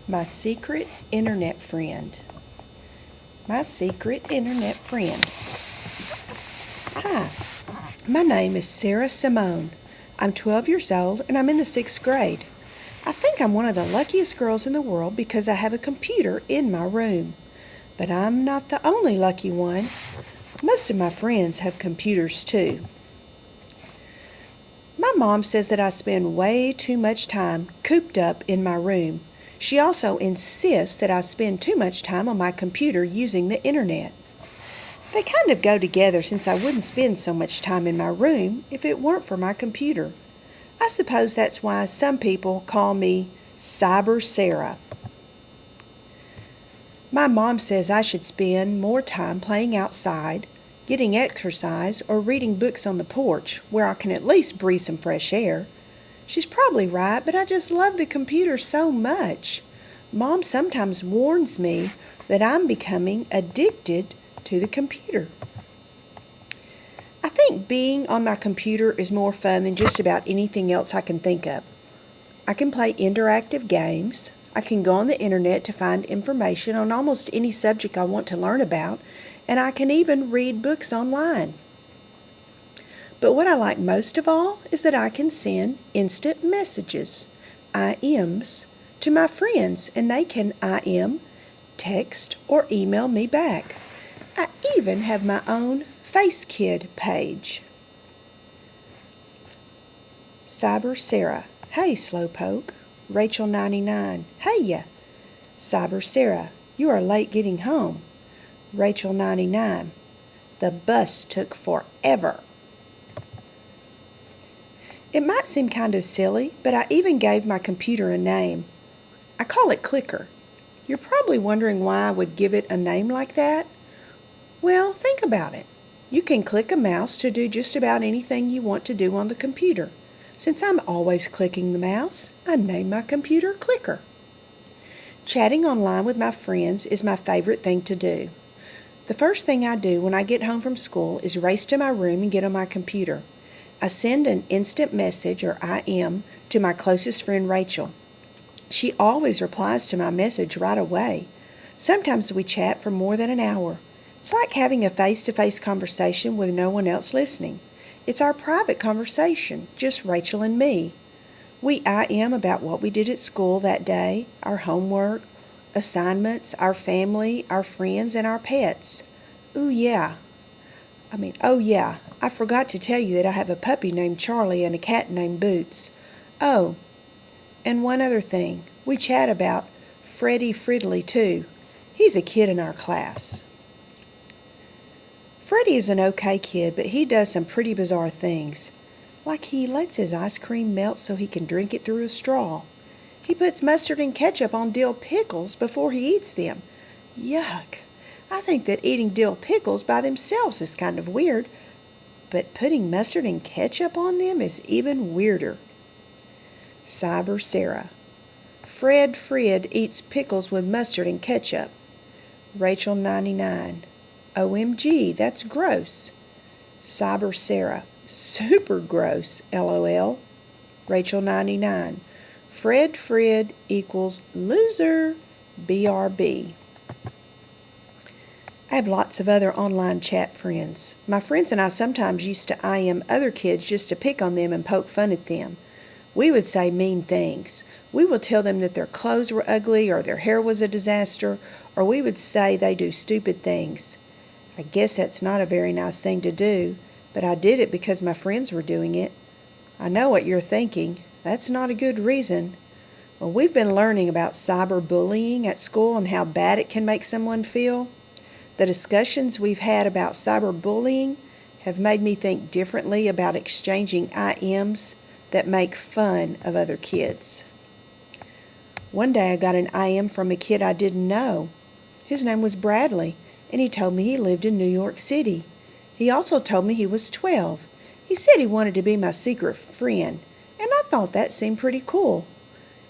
My secret internet friend. My secret internet friend. Hi, my name is Sarah Simone. I'm 12 years old and I'm in the 6th grade. I think I'm one of the luckiest girls in the world because I have a computer in my room. But I'm not the only lucky one. Most of my friends have computers too. My mom says that I spend way too much time cooped up in my room. She also insists that I spend too much time on my computer using the internet. They kind of go together since I wouldn't spend so much time in my room if it weren't for my computer. I suppose that's why some people call me Cyber Sarah. My mom says I should spend more time playing outside, getting exercise, or reading books on the porch where I can at least breathe some fresh air. She's probably right, but I just love the computer so much. Mom sometimes warns me that I'm becoming addicted to the computer. I think being on my computer is more fun than just about anything else I can think of. I can play interactive games. I can go on the internet to find information on almost any subject I want to learn about, and I can even read books online. But what I like most of all is that I can send instant messages, IMs, to my friends, and they can IM, text, or email me back. I even have my own FaceKid page. Cyber Sarah. Hey, Slowpoke. Rachel 99. Hey ya. Cyber Sarah. You are late getting home. Rachel 99. The bus took forever. It might seem kind of silly, but I even gave my computer a name. I call it Clicker. You're probably wondering why I would give it a name like that. Well, think about it. You can click a mouse to do just about anything you want to do on the computer. Since I'm always clicking the mouse, I named my computer Clicker. Chatting online with my friends is my favorite thing to do. The first thing I do when I get home from school is race to my room and get on my computer. I send an instant message, or IM, to my closest friend Rachel. She always replies to my message right away. Sometimes we chat for more than an hour. It's like having a face-to-face conversation with no one else listening. It's our private conversation, just Rachel and me. We IM about what we did at school that day, our homework, assignments, our family, our friends, and our pets. Oh yeah, I forgot to tell you that I have a puppy named Charlie and a cat named Boots. Oh, and one other thing. We chat about Freddie Fridley, too. He's a kid in our class. Freddie is an okay kid, but he does some pretty bizarre things. Like he lets his ice cream melt so he can drink it through a straw. He puts mustard and ketchup on dill pickles before he eats them. Yuck! I think that eating dill pickles by themselves is kind of weird, but putting mustard and ketchup on them is even weirder. Cyber Sarah. Fred eats pickles with mustard and ketchup. Rachel 99. OMG, that's gross. Cyber Sarah. Super gross, LOL. Rachel 99. Fred equals loser, BRB. I have lots of other online chat friends. My friends and I sometimes used to IM other kids just to pick on them and poke fun at them. We would say mean things. We would tell them that their clothes were ugly or their hair was a disaster, or we would say they do stupid things. I guess that's not a very nice thing to do, but I did it because my friends were doing it. I know what you're thinking. That's not a good reason. Well, we've been learning about cyberbullying at school and how bad it can make someone feel. The discussions we've had about cyberbullying have made me think differently about exchanging IMs that make fun of other kids. One day I got an IM from a kid I didn't know. His name was Bradley, and he told me he lived in New York City. He also told me he was 12. He said he wanted to be my secret friend, and I thought that seemed pretty cool.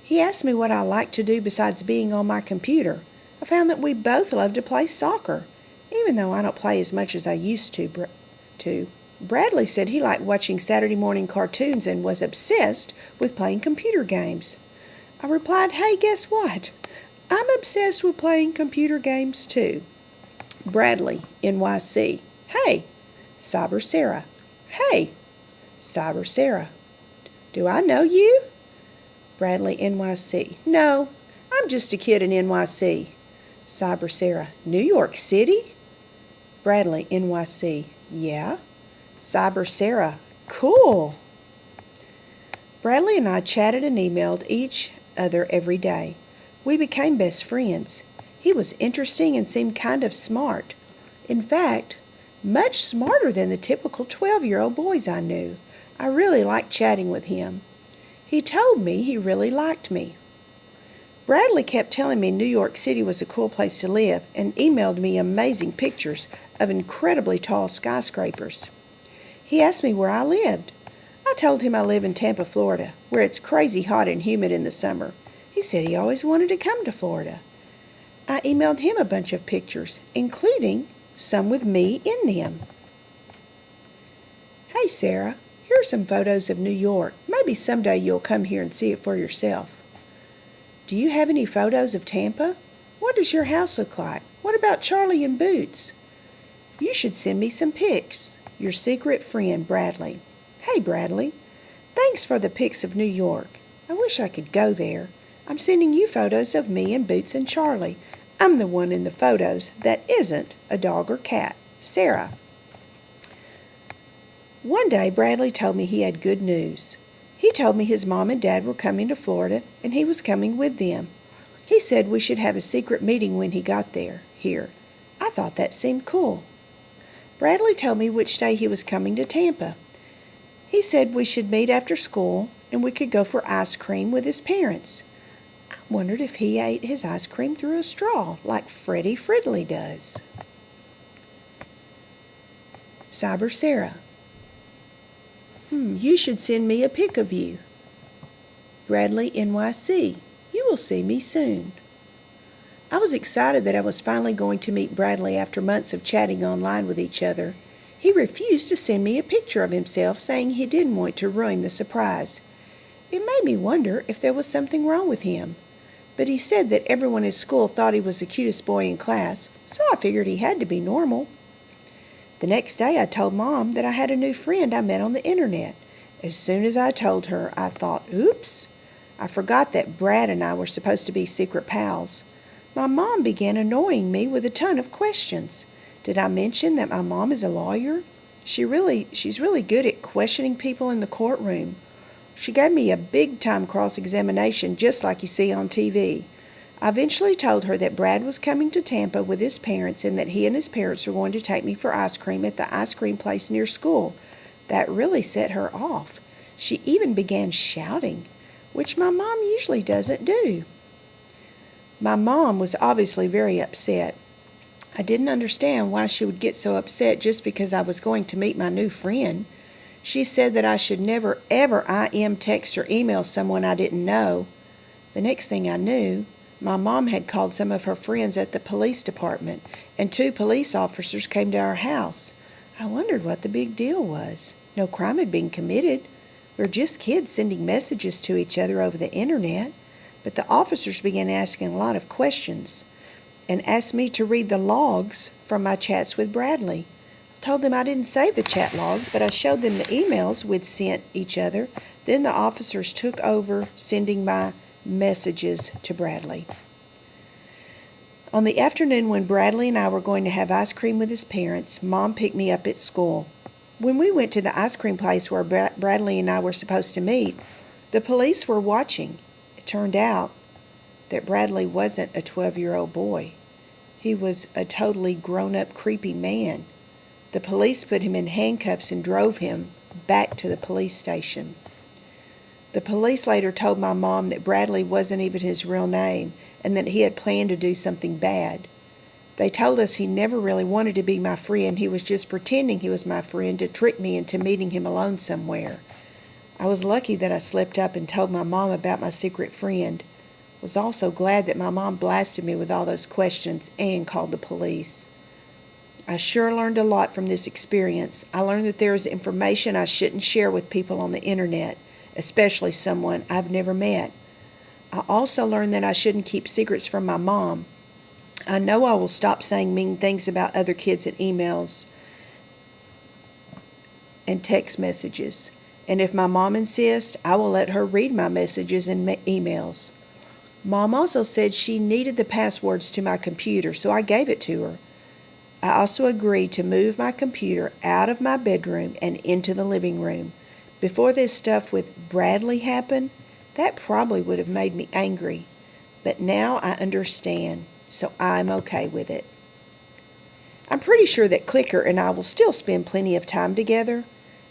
He asked me what I liked to do besides being on my computer. I found that we both love to play soccer, even though I don't play as much as I used to. Bradley said he liked watching Saturday morning cartoons and was obsessed with playing computer games. I replied, hey, guess what? I'm obsessed with playing computer games too. Bradley, NYC. Hey. Cyber Sarah. Hey. Cyber Sarah. Do I know you? Bradley, NYC. No, I'm just a kid in NYC. Cyber Sarah. New York City? Bradley, NYC. Yeah. Cyber Sarah. Cool. Bradley and I chatted and emailed each other every day. We became best friends. He was interesting and seemed kind of smart. In fact, much smarter than the typical 12-year-old boys I knew. I really liked chatting with him. He told me he really liked me. Bradley kept telling me New York City was a cool place to live and emailed me amazing pictures of incredibly tall skyscrapers. He asked me where I lived. I told him I live in Tampa, Florida, where it's crazy hot and humid in the summer. He said he always wanted to come to Florida. I emailed him a bunch of pictures, including some with me in them. Hey, Sarah, here are some photos of New York. Maybe someday you'll come here and see it for yourself. Do you have any photos of Tampa? What does your house look like? What about Charlie and Boots? You should send me some pics. Your secret friend, Bradley. Hey, Bradley. Thanks for the pics of New York. I wish I could go there. I'm sending you photos of me and Boots and Charlie. I'm the one in the photos that isn't a dog or cat. Sarah. One day, Bradley told me he had good news. He told me his mom and dad were coming to Florida, and he was coming with them. He said we should have a secret meeting when he got here. I thought that seemed cool. Bradley told me which day he was coming to Tampa. He said we should meet after school, and we could go for ice cream with his parents. I wondered if he ate his ice cream through a straw, like Freddie Fridley does. Cyber Sarah. You should send me a pic of you. Bradley, NYC. You will see me soon. I was excited that I was finally going to meet Bradley after months of chatting online with each other. He refused to send me a picture of himself, saying he didn't want to ruin the surprise. It made me wonder if there was something wrong with him. But he said that everyone at school thought he was the cutest boy in class, so I figured he had to be normal. The next day I told Mom that I had a new friend I met on the internet. As soon as I told her, I thought, oops, I forgot that Brad and I were supposed to be secret pals. My mom began annoying me with a ton of questions. Did I mention that my mom is a lawyer? She's really good at questioning people in the courtroom. She gave me a big-time cross-examination just like you see on TV. I eventually told her that Brad was coming to Tampa with his parents and that he and his parents were going to take me for ice cream at the ice cream place near school. That really set her off. She even began shouting, which my mom usually doesn't do. My mom was obviously very upset. I didn't understand why she would get so upset just because I was going to meet my new friend. She said that I should never ever IM, text, or email someone I didn't know. The next thing I knew, my mom had called some of her friends at the police department, and 2 police officers came to our house. I wondered what the big deal was. No crime had been committed. We were just kids sending messages to each other over the internet. But the officers began asking a lot of questions and asked me to read the logs from my chats with Bradley. I told them I didn't save the chat logs, but I showed them the emails we'd sent each other. Then the officers took over sending my messages to Bradley. On the afternoon when Bradley and I were going to have ice cream with his parents, Mom picked me up at school. When we went to the ice cream place where Bradley and I were supposed to meet, the police were watching. It turned out that Bradley wasn't a 12-year-old boy. He was a totally grown-up, creepy man. The police put him in handcuffs and drove him back to the police station. The police later told my mom that Bradley wasn't even his real name and that he had planned to do something bad. They told us he never really wanted to be my friend. He was just pretending he was my friend to trick me into meeting him alone somewhere. I was lucky that I slipped up and told my mom about my secret friend. I was also glad that my mom blasted me with all those questions and called the police. I sure learned a lot from this experience. I learned that there is information I shouldn't share with people on the internet, especially someone I've never met. I also learned that I shouldn't keep secrets from my mom. I know I will stop saying mean things about other kids in emails and text messages. And if my mom insists, I will let her read my messages and emails. Mom also said she needed the passwords to my computer, so I gave it to her. I also agreed to move my computer out of my bedroom and into the living room. Before this stuff with Bradley happened, that probably would have made me angry. But now I understand, so I'm okay with it. I'm pretty sure that Clicker and I will still spend plenty of time together,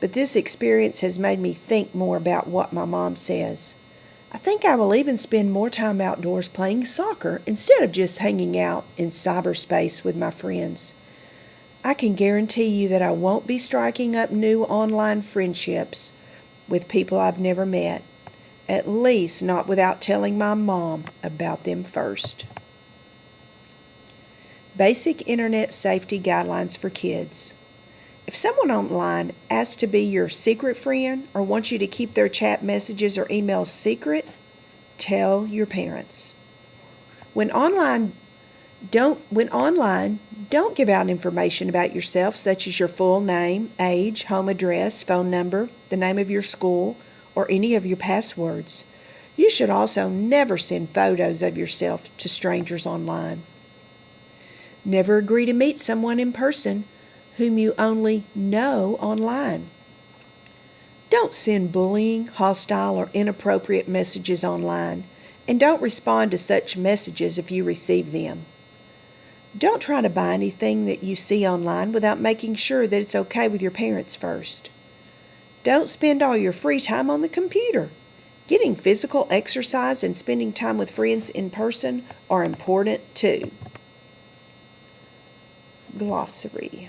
but this experience has made me think more about what my mom says. I think I will even spend more time outdoors playing soccer instead of just hanging out in cyberspace with my friends. I can guarantee you that I won't be striking up new online friendships with people I've never met, at least not without telling my mom about them first. Basic Internet Safety Guidelines for Kids. If someone online asks to be your secret friend or wants you to keep their chat messages or emails secret, tell your parents. When online, don't give out information about yourself such as your full name, age, home address, phone number, the name of your school, or any of your passwords. You should also never send photos of yourself to strangers online. Never agree to meet someone in person whom you only know online. Don't send bullying, hostile, or inappropriate messages online, and don't respond to such messages if you receive them. Don't try to buy anything that you see online without making sure that it's okay with your parents first. Don't spend all your free time on the computer. Getting physical exercise and spending time with friends in person are important too. Glossary.